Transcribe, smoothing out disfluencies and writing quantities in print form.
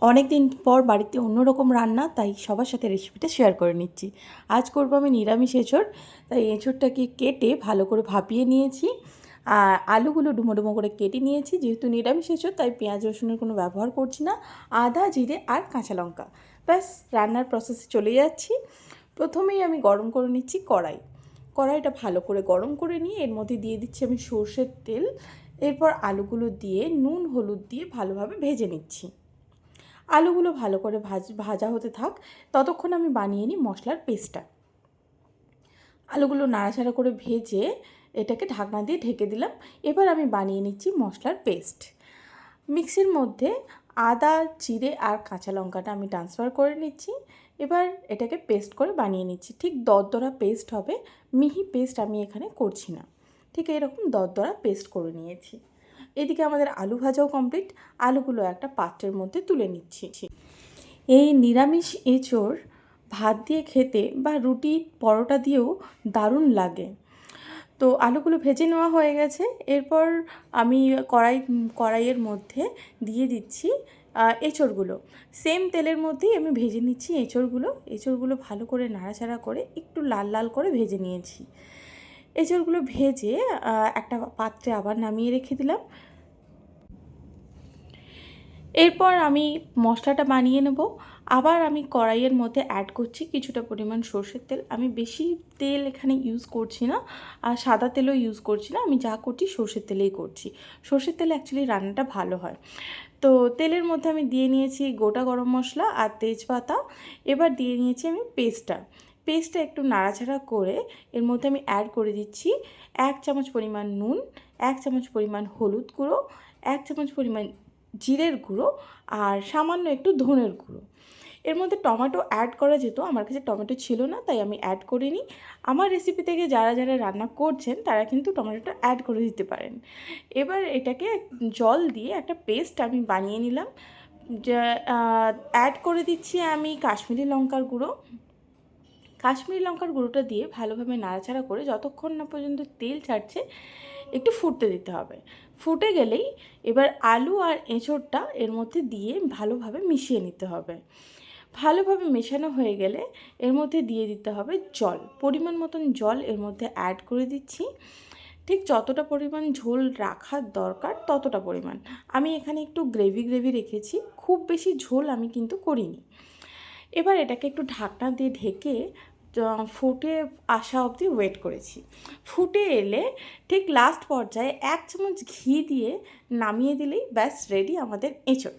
অনেক দিন পর বাড়িতে অন্যরকম রান্না, তাই সবার সাথে রেসিপিটা শেয়ার করে নিচ্ছি। আজ করবো আমি নিরামিষ এঁচোড়। তাই এঁচোড়টাকে কেটে ভালো করে ভাপিয়ে নিয়েছি, আর আলুগুলো ডুমো ডুমো করে কেটে নিয়েছি। যেহেতু নিরামিষ এঁচোড় তাই পেঁয়াজ রসুনের কোনো ব্যবহার করছি না। আদা, জিরে আর কাঁচা লঙ্কা, ব্যাস রান্নার প্রসেসে চলে যাচ্ছি। প্রথমেই আমি গরম করে নিচ্ছি কড়াইটা ভালো করে গরম করে নিয়ে এর মধ্যে দিয়ে দিচ্ছি আমি সর্ষের তেল। এরপর আলুগুলো দিয়ে নুন হলুদ দিয়ে ভালোভাবে ভেজে নিচ্ছি। আলুগুলো ভালো করে ভাজা হতে থাক, ততক্ষণ আমি বানিয়ে নিই মশলার পেস্টটা। আলুগুলো নাড়াচাড়া করে ভেজে এটাকে ঢাকনা দিয়ে ঢেকে দিলাম। এবার আমি বানিয়ে নিচ্ছি মশলার পেস্ট। মিক্সির মধ্যে আদা, জিরে আর কাঁচা লঙ্কাটা আমি ট্রান্সফার করে নিচ্ছি। এবার এটাকে পেস্ট করে বানিয়ে নিচ্ছি। ঠিক দরদরা পেস্ট হবে, মিহি পেস্ট আমি এখানে করছি না। ঠিক এরকম দরদরা পেস্ট করে নিয়েছি। এদিকে আমাদের আলু ভাজাও কমপ্লিট। আলুগুলো একটা পাত্রের মধ্যে তুলে নিচ্ছি। এই নিরামিষ এঁচোড় ভাত দিয়ে খেতে বা রুটি পরোটা দিয়েও দারুণ লাগে। তো আলুগুলো ভেজে নেওয়া হয়ে গেছে। এরপর আমি কড়াইয়ের মধ্যে দিয়ে দিচ্ছি এঁচোড়গুলো। সেম তেলের মধ্যেই আমি ভেজে নিচ্ছি এঁচোড়গুলো ভালো করে নাড়াচাড়া করে একটু লাল লাল করে ভেজে নিয়েছি। এঁচোড়গুলো ভেজে একটা পাত্রে আবার নামিয়ে রেখে দিলাম। এরপর আমি মশলাটা বানিয়ে নেব। আবার আমি কড়াইয়ের মধ্যে অ্যাড করছি কিছুটা পরিমাণ সর্ষের তেল। আমি বেশি তেল এখানে ইউজ করছি না, আর সাদা তেলও ইউজ করছি না। আমি যা করছি সর্ষের তেলেই করছি। সর্ষের তেলে অ্যাকচুয়ালি রান্নাটা ভালো হয়। তো তেলের মধ্যে আমি দিয়ে নিয়েছি গোটা গরম মশলা আর তেজপাতা। এবার দিয়ে নিয়েছি আমি পেস্টটা একটু নাড়াচাড়া করে এর মধ্যে আমি অ্যাড করে দিচ্ছি 1 চামচ পরিমাণ নুন, 1 চামচ পরিমাণ হলুদ গুঁড়ো, 1 চামচ পরিমাণ জিরের গুঁড়ো আর সামান্য একটু ধনের গুঁড়ো। এর মধ্যে টমেটো অ্যাড করা যেত, আমার কাছে টমেটো ছিল না তাই আমি অ্যাড করিনি। আমার রেসিপি থেকে যারা যারা রান্না করছেন তারা কিন্তু টমেটোটা অ্যাড করে দিতে পারেন। এবার এটাকে জল দিয়ে একটা পেস্ট আমি বানিয়ে নিলাম। অ্যাড করে দিচ্ছি আমি কাশ্মীরি লঙ্কার গুঁড়োটা দিয়ে ভালোভাবে নাড়াচাড়া করে যতক্ষণ না পর্যন্ত তেল ছাড়ছে একটু ফুটতে দিতে হবে। ফুটে গেলেই এবার আলু আর এঁচোড়টা এর মধ্যে দিয়ে ভালোভাবে মিশিয়ে নিতে হবে। ভালোভাবে মেশানো হয়ে গেলে এর মধ্যে দিয়ে দিতে হবে জল, পরিমাণ মতন জল এর মধ্যে অ্যাড করে দিচ্ছি। ঠিক যতটা পরিমাণ ঝোল রাখার দরকার ততটা পরিমাণ। আমি এখানে একটু গ্রেভি রেখেছি, খুব বেশি ঝোল আমি কিন্তু করিনি। এবার এটাকে একটু ঢাকনা দিয়ে ঢেকে ফুটে আসা অবধি ওয়েট করেছি। ফুটে এলে ঠিক লাস্ট পর্যায়ে 1 চামচ ঘি দিয়ে নামিয়ে দিলেই ব্যাস রেডি আমাদের এঁচোড়।